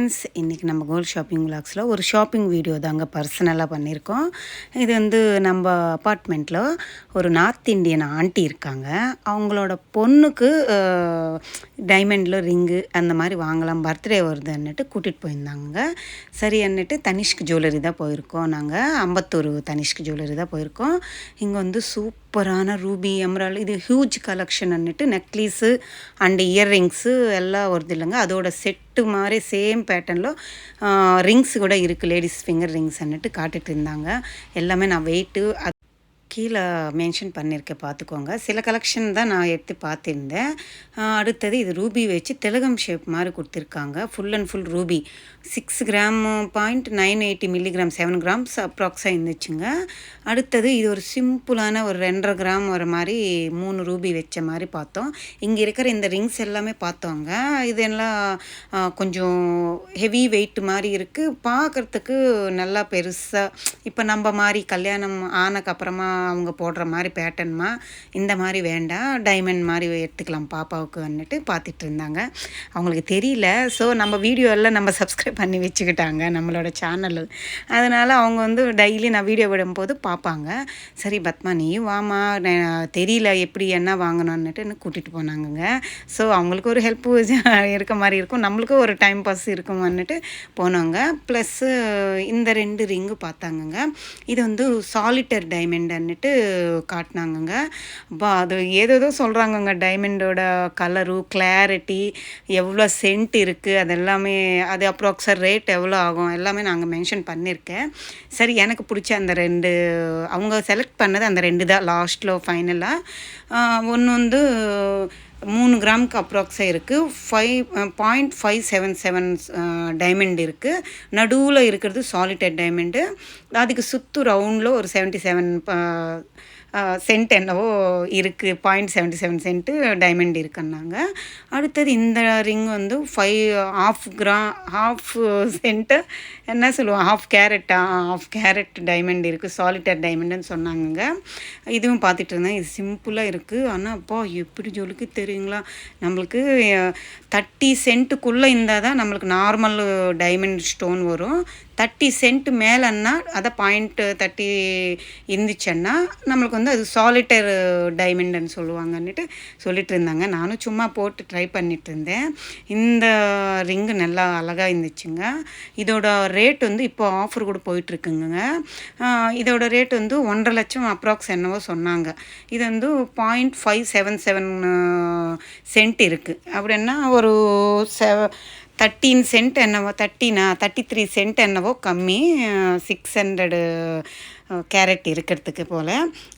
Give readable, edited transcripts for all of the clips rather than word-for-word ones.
Friends, இன்றைக்கி நம்ம gold shopping விலாக்ஸில் ஒரு ஷாப்பிங் வீடியோ தாங்க பர்சனலாக பண்ணியிருக்கோம். இது நம்ம அப்பார்ட்மெண்ட்டில் ஒரு நார்த் இந்தியன் ஆண்டி இருக்காங்க. அவங்களோட பொண்ணுக்கு டைமண்டில் ரிங்கு அந்த மாதிரி வாங்கலாம், பர்த்டே வருதுன்னுட்டு கூட்டிகிட்டு போயிருந்தாங்க. சரி அன்னுட்டு தனிஷ்க் ஜுவல்லரி தான் போயிருக்கோம். நாங்கள் அம்பத்தூர் தனிஷ்க் ஜுவல்லரி தான் போயிருக்கோம். இங்கே சூப்பரான ரூபி எம்ரால் இது ஹியூஜ் கலெக்ஷன் அன்னுட்டு நெக்லீஸு அண்டு இயர்ரிங்ஸு எல்லாம் வருது இல்லைங்க. அதோட செட்டு மாதிரி சேம் பேட்டர்னில் ரிங்ஸ் கூட இருக்குது, லேடிஸ் ஃபிங்கர் ரிங்ஸ் அன்னுட்டு காட்டிகிட்டு இருந்தாங்க. எல்லாமே நான் வெயிட்டு கீழே மென்ஷன் பண்ணியிருக்கேன், பார்த்துக்கோங்க. சில கலெக்ஷன் தான் நான் எடுத்து பார்த்துருந்தேன். அடுத்தது இது ரூபி வச்சு திலகம் ஷேப் மாதிரி கொடுத்துருக்காங்க. Full and full ruby 6 gram 0.980 milligram 7 grams அப்ராக்ஸாக இருந்துச்சுங்க. அடுத்தது இது ஒரு சிம்பிளான ஒரு 2.5 கிராம் வர மாதிரி 3 ரூபி வச்ச மாதிரி பார்த்தோம். இங்கே இருக்கிற இந்த ரிங்ஸ் எல்லாமே பார்த்தோங்க. இதெல்லாம் கொஞ்சம் ஹெவி வெயிட் மாதிரி இருக்குது, பார்க்குறதுக்கு நல்லா பெருசாக. இப்போ நம்ம மாதிரி கல்யாணம் ஆனக்கப்புறமா அவங்க போடுற மாதிரி பேட்டர்ன்மா இந்த மாதிரி வேண்டாம், டைமண்ட் மாதிரி எடுத்துக்கலாம் பாப்பாவுக்கு வந்துட்டு பார்த்துட்டு இருந்தாங்க. அவங்களுக்கு தெரியல. ஸோ நம்ம வீடியோவில் நம்ம சப்ஸ்கிரைப் பண்ணி வச்சுக்கிட்டாங்க நம்மளோட சேனல். அதனால் அவங்க டெய்லி நான் வீடியோ விடும்போது பார்ப்பாங்க. சரி பத்மா நீ வாமா, தெரியல எப்படி என்ன வாங்கணுன்னுட்டு கூட்டிகிட்டு போனாங்கங்க. ஸோ அவங்களுக்கு ஒரு ஹெல்ப்பு இருக்க மாதிரி இருக்கும், நம்மளுக்கும் ஒரு டைம் பாஸ் இருக்குமான்னுட்டு போனோங்க. ப்ளஸ்ஸு இந்த 2 ரிங்கு பார்த்தாங்கங்க. இது சாலிட்டர் டைமண்ட் காட்டினாங்கங்க. அது ஏதோ சொல்கிறாங்கங்க. டைமண்டோட கலரு, கிளாரிட்டி, எவ்வளோ சென்ட் இருக்குது, அதெல்லாமே, அது அப்ராக்ஸாக ரேட் எவ்வளோ ஆகும் எல்லாமே நாங்கள் மென்ஷன் பண்ணியிருக்கேன். சரி எனக்கு பிடிச்ச அந்த 2 அவங்க செலக்ட் பண்ணது அந்த 2 தான் லாஸ்ட்டில் ஃபைனலாக. ஒன்று 3 கிராமுக்கு அப்ராக்ஸாக இருக்குது. 5.577 டைமண்ட் இருக்குது. நடுவில் இருக்கிறது சாலிட்டட் டைமண்டு. அதுக்கு சுற்று ரவுண்டில் ஒரு 77 சென்ட் என்னவோ இருக்குது, 0.77 சென்ட்டு டைமண்ட் இருக்குன்னாங்க. அடுத்தது இந்த ரிங் 1/2 சென்ட்டு என்ன சொல்லுவோம், 1/2 கேரட் டைமண்ட் இருக்குது, சாலிட்டர் டைமண்டுன்னு சொன்னாங்கங்க. இதுவும் பார்த்துட்டு இருந்தேன். இது சிம்பிளாக இருக்குது, ஆனால் அப்பா எப்படி ஜொலிக்கு தெரியுங்களா. நம்மளுக்கு 30 சென்ட்டுக்குள்ளே இருந்தால் தான் நம்மளுக்கு நார்மல் டைமண்ட் ஸ்டோன் வரும். 30 சென்ட் மேலேன்னா, அதை 0.30 இருந்துச்சுன்னா நம்மளுக்கு அது சாலிட்டர் டைமண்டுன்னு சொல்லுவாங்கன்னுட்டு சொல்லிட்டு இருந்தாங்க. நானும் சும்மா போட்டு ட்ரை பண்ணிட்டு இருந்தேன். இந்த ரிங்கு நல்லா அழகாக இருந்துச்சுங்க. இதோட ரேட் இப்போ ஆஃபர் கூட போயிட்டுருக்குங்க. இதோட ரேட் 1.5 லட்சம் அப்ராக்ஸ் என்னவோ சொன்னாங்க. இது 0.577 சென்ட் இருக்குது. அப்படின்னா ஒரு 13 சென்ட் என்னவோ, 33 சென்ட் என்னவோ கம்மி, 600 கேரட் இருக்கிறதுக்கு போல்.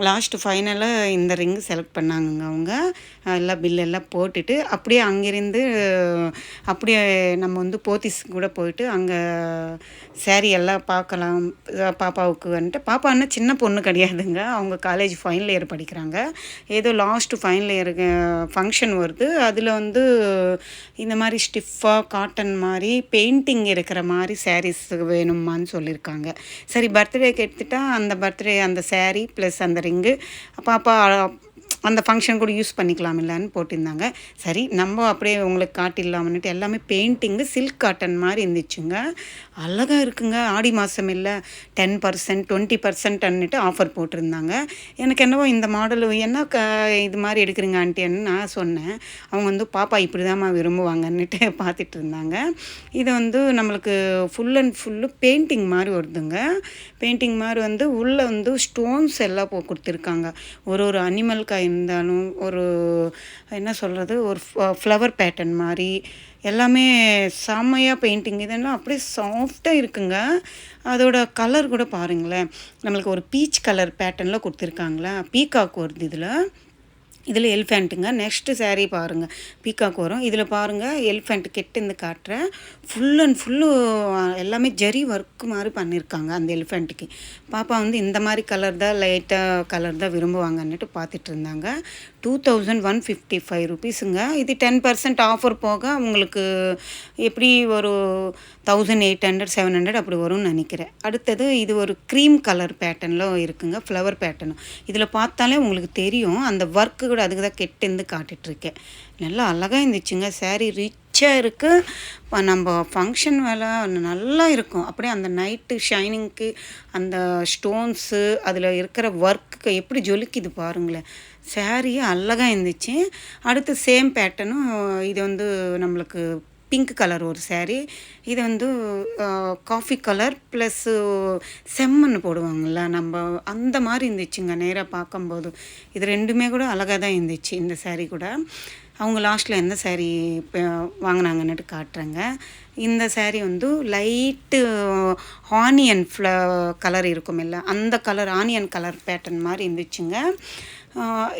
லாஸ்ட்டு ஃபைனலாக இந்த ரிங்கு செலக்ட் பண்ணாங்கங்க. அவங்க எல்லாம் பில்லெல்லாம் போட்டுட்டு அப்படியே அங்கேருந்து அப்படியே நம்ம போத்தீஸ் கூட போயிட்டு அங்கே சேரீ எல்லாம் பார்க்கலாம். பாப்பாவுக்கு பாப்பான்னா சின்ன பொண்ணு கிடையாதுங்க, அவங்க காலேஜ் ஃபைனல் இயர் படிக்கிறாங்க. ஏதோ லாஸ்ட்டு ஃபைனல் இயருக்கு ஃபங்க்ஷன் வருது. அதில் இந்த மாதிரி ஸ்டிஃபாக காட்டன் மாதிரி பெயிண்டிங் இருக்கிற மாதிரி சாரீஸ் வேணுமான்னு சொல்லியிருக்காங்க. சரி பர்த்டேக்கு எடுத்துட்டா அந்த பர்த்டே அந்த சாரீ ப்ளஸ் அந்த ரிங்கு பாப்பா அந்த ஃபங்க்ஷன் கூட யூஸ் பண்ணிக்கலாம் இல்லைன்னு போட்டிருந்தாங்க. சரி நம்ம அப்படியே உங்களுக்கு காட்டிடலாம்னுட்டு எல்லாமே பெயிண்டிங்கு சில்க் காட்டன் மாதிரி இருந்துச்சுங்க. அழகாக இருக்குங்க. ஆடி மாதம் இல்லை, 10% 20% ஆஃபர் போட்டிருந்தாங்க. எனக்கு என்னவோ இந்த மாடல் என்ன இது மாதிரி எடுக்கிறீங்க ஆண்டின்னு நான் சொன்னேன். அவங்க பாப்பா இப்படி தான்மா விரும்புவாங்கன்னுட்டு பார்த்துட்டு இருந்தாங்க. இது நம்மளுக்கு ஃபுல் அண்ட் ஃபுல்லு பெயிண்டிங் மாதிரி வருதுங்க. பெயிண்டிங் மாதிரி உள்ளே ஸ்டோன்ஸ் எல்லாம் கொடுத்துருக்காங்க. ஒரு அனிமல்காய் இருந்தாலும் ஒரு என்ன சொல்கிறது, ஒரு ஃப்ளவர் பேட்டர்ன் மாதிரி எல்லாமே செம்மையாக பெயிண்டிங். இதெல்லாம் அப்படியே சாஃப்டாக இருக்குங்க. அதோட கலர் கூட பாருங்களேன், நம்மளுக்கு ஒரு பீச் கலர் பேட்டர்னில் கொடுத்துருக்காங்களா. பீகாக் வருது இதில் எலிஃபெண்ட்டுங்க. நெக்ஸ்ட்டு சாரீ பாருங்கள், பீகாக் வரும். இதில் பாருங்கள் எலிஃபெண்ட் கெட்டுந்து காட்டுறேன். ஃபுல் அண்ட் ஃபுல்லு எல்லாமே ஜரி ஒர்க்கு மாதிரி பண்ணியிருக்காங்க அந்த எலிஃபெண்ட்டுக்கு. பாப்பா இந்த மாதிரி கலர் தான், லைட்டாக கலர் தான் விரும்புவாங்கன்னுட்டு பார்த்துட்டு இருந்தாங்க. 2155 ருபீஸுங்க. இது 10% ஆஃபர் போக உங்களுக்கு எப்படி ஒரு 1800 700 அப்படி வரும்னு நினைக்கிறேன். அடுத்தது இது ஒரு க்ரீம் கலர் பேட்டர்னில் இருக்குங்க, ஃப்ளவர் பேட்டர்னும். இதில் பார்த்தாலே உங்களுக்கு தெரியும் அந்த ஒர்க்கு கூட, அதுக்கு தான் கெட்டுந்து காட்டிகிட்ருக்கேன். நல்லா அழகாக இருந்துச்சுங்க. சாரீ ரிச் ரிச்சாக இருக்குது. நம்ம ஃபங்க்ஷன் வேலை நல்லா இருக்கும். அப்படியே அந்த நைட்டு ஷைனிங்க்கு அந்த ஸ்டோன்ஸு அதில் இருக்கிற ஒர்க்கு எப்படி ஜொலிக்குது பாருங்களேன். சாரியே அழகா இருந்துச்சு. அடுத்து சேம் பேட்டர்னும் இது வந்து நம்மளுக்கு பிங்க் கலர் ஒரு சாரீ. இது வந்து காஃபி கலர் ப்ளஸ்ஸு செம்மண்ணு போடுவாங்கள்ல நம்ம, அந்த மாதிரி இருந்துச்சுங்க நேராக பார்க்கும்போது. இது ரெண்டுமே கூட அழகாக தான் இருந்துச்சு இந்த சாரீ கூட. அவங்க லாஸ்ட்டில் எந்த சாரீ வாங்கினாங்கன்னுட்டு காட்டுறேங்க. இந்த சாரீ வந்து லைட்டு ஆனியன் கலர் இருக்குமில்ல, அந்த கலர் ஆனியன் கலர் பேட்டர்ன் மாதிரி இருந்துச்சுங்க.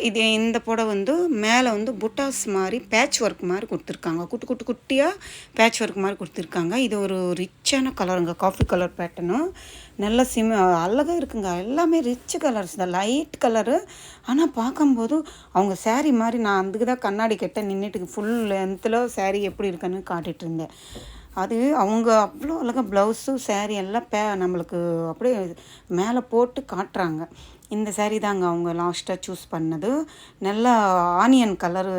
இது இந்த புடவை வந்து மேலே வந்து புட்டாஸ் மாதிரி பேட்ச் ஒர்க் மாதிரி கொடுத்துருக்காங்க. குட்டியாக பேட்ச் ஒர்க் மாதிரி கொடுத்துருக்காங்க. இது ஒரு ரிச்சான கலருங்க, காஃபி கலர் பேட்டர்னும் நல்ல அழகாக இருக்குங்க. எல்லாமே ரிச் கலர்ஸ் தான், லைட் கலரு. ஆனால் பார்க்கும்போது அவங்க சாரீ மாதிரி நான் அதுக்கு தான் கண்ணாடி கிட்ட நின்றுட்டு ஃபுல் லென்த்தில் சாரீ எப்படி இருக்குன்னு காட்டிகிட்டு இருந்தேன். அது அவங்க அவ்வளோ அழகாக ப்ளவுஸு சாரீ எல்லாம் நம்மளுக்கு அப்படியே மேலே போட்டு காட்டுறாங்க. இந்த சாரீ தாங்க அவங்க லாஸ்ட்டாக சூஸ் பண்ணது. நல்லா ஆனியன் கலரு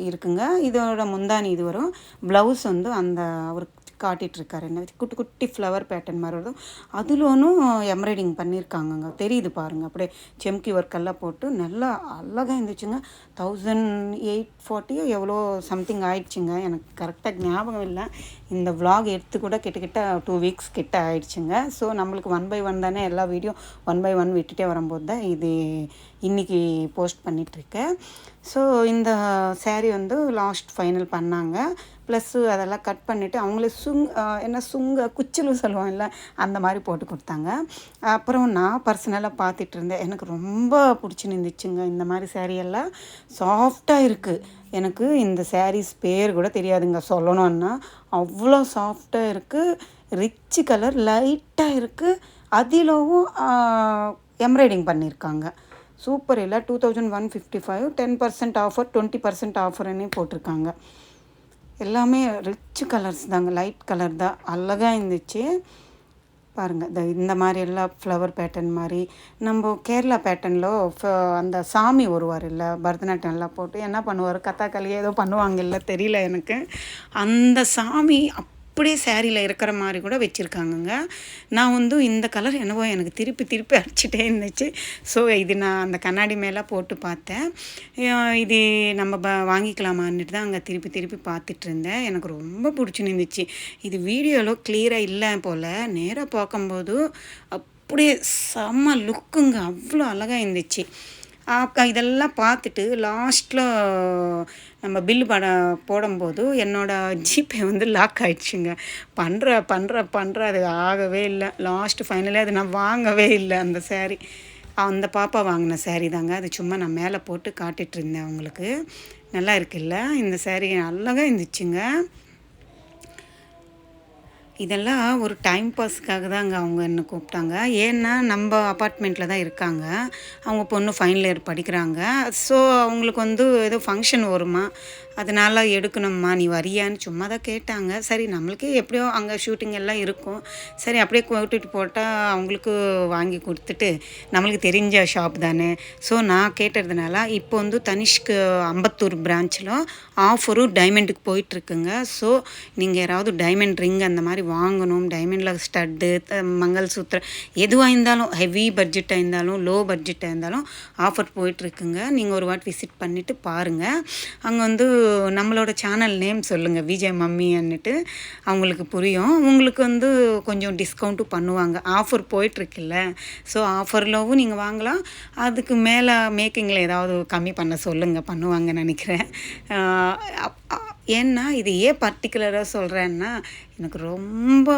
இருக்குங்க. இதோட முந்தானி இது வரும். ப்ளவுஸ் வந்து அந்த அவர் காட்டிகிட்ருக்காரு என்ன குட்டி ஃப்ளவர் பேட்டர்ன் மாதிரி வரும். அதில் ஒன்றும் எம்ப்ராய்டிங் பண்ணியிருக்காங்கங்க, தெரியுது பாருங்கள். அப்படியே செம்கி ஒர்க்கெல்லாம் போட்டு நல்லா அழகாக இருந்துச்சுங்க. 1840 எவ்வளோ சம்திங் ஆயிடுச்சுங்க, எனக்கு கரெக்டாக ஞாபகம் இல்லை. இந்த விலாக் எடுத்து கூட கிட்ட 2 வீக்ஸ் கிட்ட ஆயிடுச்சுங்க. ஸோ நம்மளுக்கு 1 by 1 தானே, எல்லா வீடியோ 1 by 1 விட்டுட்டே வரும்போது தான் இது இன்றைக்கி போஸ்ட் பண்ணிகிட்ருக்கேன். ஸோ இந்த சாரீ வந்து லாஸ்ட் ஃபைனல் பண்ணாங்க. ப்ளஸ்ஸு அதெல்லாம் கட் பண்ணிவிட்டு அவங்களே சுங்க குச்சிலு சொல்லுவோம்ல, அந்த மாதிரி போட்டு கொடுத்தாங்க. அப்புறம் நான் பர்சனலாக பார்த்துட்டு இருந்தேன். எனக்கு ரொம்ப பிடிச்சின்னு இருந்துச்சுங்க இந்த மாதிரி சாரியெல்லாம். சாஃப்டாக இருக்குது. எனக்கு இந்த சாரீஸ் பேர் கூட தெரியாதுங்க சொல்லணுன்னா, அவ்வளோ சாஃப்டாக இருக்குது. ரிச் கலர் லைட்டாக இருக்குது. அதிலவும் எம்ப்ராய்டிங் பண்ணியிருக்காங்க. சூப்பர். இல்லை 2155, 10% ஆஃபர், 20% ஆஃபர்னே போட்டிருக்காங்க. எல்லாமே ரிச் கலர்ஸ் தாங்க, லைட் கலர் தான், அழகாக இருந்துச்சு பாருங்கள். இந்த மாதிரி எல்லாம் ஃப்ளவர் பேட்டர்ன் மாதிரி நம்ம கேரளா பேட்டர்னில் அந்த சாமி வருவார் இல்லை, பரதநாட்டியம் எல்லாம் போட்டு என்ன பண்ணுவார், கத்தாக்களி ஏதோ பண்ணுவாங்க இல்லை, தெரியல எனக்கு. அந்த சாமி அப்படியே சாரியில் இருக்கிற மாதிரி கூட வச்சுருக்காங்கங்க. நான் வந்து இந்த கலர் என்னவோ எனக்கு திருப்பி அடிச்சுட்டே இருந்துச்சு. ஸோ இது நான் அந்த கண்ணாடி மேலே போட்டு பார்த்தேன். இது நம்ம வாங்கிக்கலாமான்னுட்டு தான் அங்கே திருப்பி பார்த்துட்டு இருந்தேன். எனக்கு ரொம்ப பிடிச்சின்னு இருந்துச்சு. இது வீடியோவில் கிளியராக இல்லை போல், நேராக பார்க்கும்போது அப்படியே செம்ம லுக்குங்க, அவ்வளோ அழகாக இருந்துச்சு. இதெல்லாம் பார்த்துட்டு லாஸ்ட்டில் நம்ம பில்லு போடும்போது என்னோடய ஜிபே வந்து லாக் ஆகிடுச்சுங்க. பண்ணுற அது ஆகவே இல்லை. லாஸ்ட்டு ஃபைனலே அது நான் வாங்கவே இல்லை. அந்த சாரீ அந்த பாப்பா வாங்கின சாரீ தாங்க. அது சும்மா நான் மேலே போட்டு காட்டிகிட்டு இருந்தேன் அவங்களுக்கு. நல்லா இருக்குல்ல இந்த சாரீ, அழகாக இருந்துச்சுங்க. இதெல்லாம் ஒரு டைம் பாஸுக்காக தாங்க அவங்க என்ன கூப்பிட்டாங்க. ஏன்னா நம்ம அப்பார்ட்மெண்ட்டில் தான் இருக்காங்க. அவங்க பொண்ணு ஃபைனல் இயர் படிக்கிறாங்க. ஸோ அவங்களுக்கு வந்து ஏதோ ஃபங்க்ஷன் வருமா, அதனால் எடுக்கணும்மா நீ வரியான்னு சும்மா தான் கேட்டாங்க. சரி நம்மளுக்கு எப்படியோ அங்கே ஷூட்டிங் எல்லாம் இருக்கும், சரி அப்படியே கூட்டிகிட்டு போட்டால் அவங்களுக்கு வாங்கி கொடுத்துட்டு, நம்மளுக்கு தெரிஞ்ச ஷாப் தானே. ஸோ நான் கேட்டதுனால இப்போ வந்து தனிஷ்க்கு அம்பத்தூர் பிரான்ச்சில் ஆஃபரும் டைமண்டுக்கு போயிட்டுருக்குங்க. ஸோ நீங்கள் யாராவது டைமண்ட் ரிங் அந்த மாதிரி வாங்கணும், டைமண்டில் ஸ்டட்டு, மங்கள்சூத்திரம் எதுவாக இருந்தாலும், ஹெவி பட்ஜெட்டாக இருந்தாலும் லோ பட்ஜெட்டாக இருந்தாலும் ஆஃபர் போயிட்டுருக்குங்க. நீங்கள் ஒரு வாட்டி விசிட் பண்ணிவிட்டு பாருங்கள். அங்கே வந்து நம்மளோட சேனல் நேம் சொல்லுங்கள், விஜய் மம்மின்னுட்டு, அவங்களுக்கு புரியும். உங்களுக்கு வந்து கொஞ்சம் டிஸ்கவுண்ட்டும் பண்ணுவாங்க. ஆஃபர் போயிட்டுருக்குல்ல, ஸோ ஆஃபர்லவும் நீங்கள் வாங்கலாம். அதுக்கு மேலே மேக்கிங்கில் ஏதாவது கம்மி பண்ண சொல்லுங்கள், பண்ணுவாங்கன்னு நினைக்கிறேன். ஏன்னா இது ஏன் பர்டிகுலராக சொல்கிறேன்னா, எனக்கு ரொம்ப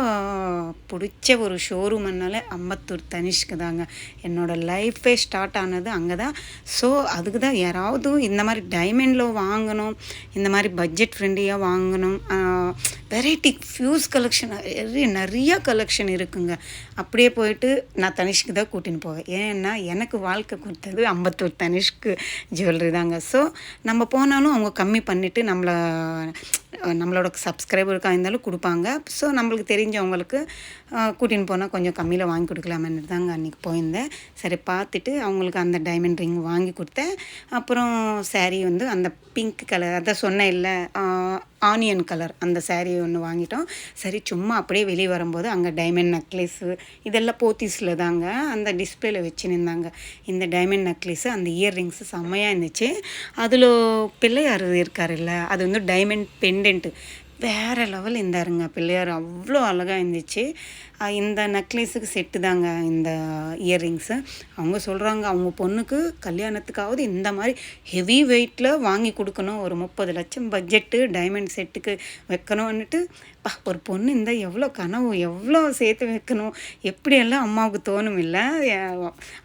பிடிச்ச ஒரு ஷோரூம்னாலே அம்பத்தூர் தனிஷ்க்கு தாங்க. என்னோடய லைஃபே ஸ்டார்ட் ஆனது அங்கே தான். ஸோ அதுக்கு தான் யாராவது இந்த மாதிரி டைமண்டில் வாங்கணும், இந்த மாதிரி பட்ஜெட் ஃப்ரெண்ட்லியாக வாங்கணும், வெரைட்டி ஃபியூஸ் கலெக்ஷன் நிறைய கலெக்ஷன் இருக்குங்க. அப்படியே போயிட்டு நான் தனிஷ்க்கு தான் கூட்டின்னு போவேன். ஏன்னா எனக்கு வாழ்க்கை கொடுத்தது அம்பத்தூர் தனிஷ்க்கு ஜுவல்லரி தாங்க. ஸோ நம்ம போனாலும் அவங்க கம்மி பண்ணிவிட்டு நம்மளோட சப்ஸ்கிரைபருக்காக இருந்தாலும் கொடுப்பாங்க. இருந்தாங்க. ஸோ நம்மளுக்கு தெரிஞ்சவங்களுக்கு கூட்டின்னு போனால் கொஞ்சம் கம்மியில் வாங்கி கொடுக்கலாமேன்னு தாங்க அன்றைக்கி போயிருந்தேன். சரி பார்த்துட்டு அவங்களுக்கு அந்த டைமண்ட் ரிங் வாங்கி கொடுத்தேன். அப்புறம் சாரீ வந்து அந்த பிங்க் கலர் அதான் சொன்னேன் இல்லை, ஆனியன் கலர் அந்த சாரீ ஒன்று வாங்கிட்டோம். சரி சும்மா அப்படியே வெளியே வரும்போது அங்கே டைமண்ட் நெக்லஸ்ஸு இதெல்லாம் போத்தீஸில் தாங்க அந்த டிஸ்பிளேல வச்சுருந்தாங்க. இந்த டைமண்ட் நெக்லஸ்ஸு அந்த இயர்ரிங்ஸு செம்மையாக இருந்துச்சு. அதில் பிள்ளையார் இருக்காருல்ல, அது வந்து டைமண்ட் பெண்டன்ட்டு வேறு லெவல் இருந்தாருங்க பிள்ளையார், அவ்வளோ அழகாக இருந்துச்சு. இந்த நெக்லஸுக்கு செட்டு தாங்க இந்த இயர்ரிங்ஸு. அவங்க சொல்கிறாங்க அவங்க பொண்ணுக்கு கல்யாணத்துக்காவது இந்த மாதிரி ஹெவி வெயிட்டில் வாங்கி கொடுக்கணும், ஒரு 30 லட்சம் பட்ஜெட்டு டைமண்ட் செட்டுக்கு வைக்கணும்னுட்டு. ஒரு பொண்ணு இருந்தால் எவ்வளோ கனவு, எவ்வளோ சேர்த்து வைக்கணும், எப்படியெல்லாம் அம்மாவுக்கு தோணும் இல்லை.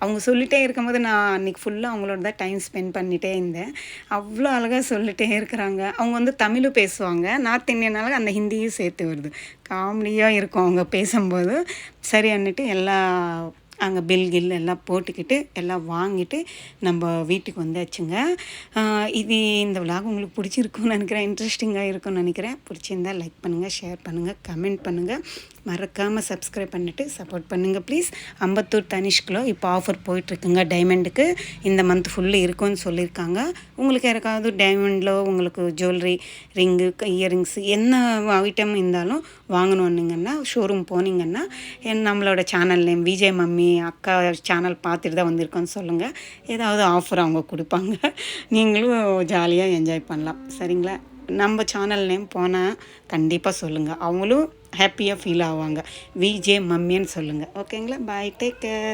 அவங்க சொல்லிகிட்டே இருக்கும்போது நான் அன்றைக்கி ஃபுல்லாக அவங்களோட தான் டைம் ஸ்பெண்ட் பண்ணிகிட்டே இருந்தேன். அவ்வளோ அழகாக சொல்லிகிட்டே இருக்கிறாங்க. அவங்க வந்து தமிழும் பேசுவாங்க, நார்த் இந்தியனால அந்த ஹிந்தியும் சேர்த்து வருது. காமெடியாக இருக்கும் அவங்க பேசும்போது. சரி அன்னிட்டு எல்லாம் அங்கே பில் எல்லாம் போட்டுக்கிட்டு எல்லாம் வாங்கிட்டு நம்ம வீட்டுக்கு வந்தாச்சுங்க. இது இந்த விலாக் உங்களுக்கு பிடிச்சிருக்குன்னு நினைக்கிறேன், இன்ட்ரெஸ்டிங்காக இருக்கும்னு நினைக்கிறேன். பிடிச்சிருந்தால் லைக் பண்ணுங்கள், ஷேர் பண்ணுங்கள், கமெண்ட் பண்ணுங்கள், மறக்காமல் சப்ஸ்கிரைப் பண்ணிவிட்டு சப்போர்ட் பண்ணுங்கள் ப்ளீஸ். அம்பத்தூர் தனிஷ்கிலோ இப்போ ஆஃபர் போயிட்டுருக்குங்க டைமண்டுக்கு. இந்த மந்த் ஃபுல்லு இருக்குன்னு சொல்லியிருக்காங்க. உங்களுக்கு யாருக்காவது டைமண்டில் உங்களுக்கு ஜுவல்லரி ரிங்கு இயரிங்ஸு என்ன ஐட்டம் இருந்தாலும் வாங்கணுன்னிங்கன்னா ஷோரூம் போனீங்கன்னா நம்மளோட சேனல் நேம் விஜய் மம்மி அக்கா சேனல் பார்த்துட்டு தான் வந்திருக்கோன்னு சொல்லுங்கள். ஏதாவது ஆஃபர் அவங்க கொடுப்பாங்க, நீங்களும் ஜாலியாக என்ஜாய் பண்ணலாம். சரிங்களா? நம்ம சேனல் நேம் போனால் கண்டிப்பாக சொல்லுங்கள், அவங்களும் ஹாப்பியாக ஃபீல் ஆவாங்க. விஜே மம்மின்னு சொல்லுங்கள். ஓகேங்களா? பாய், டேக் கேர்.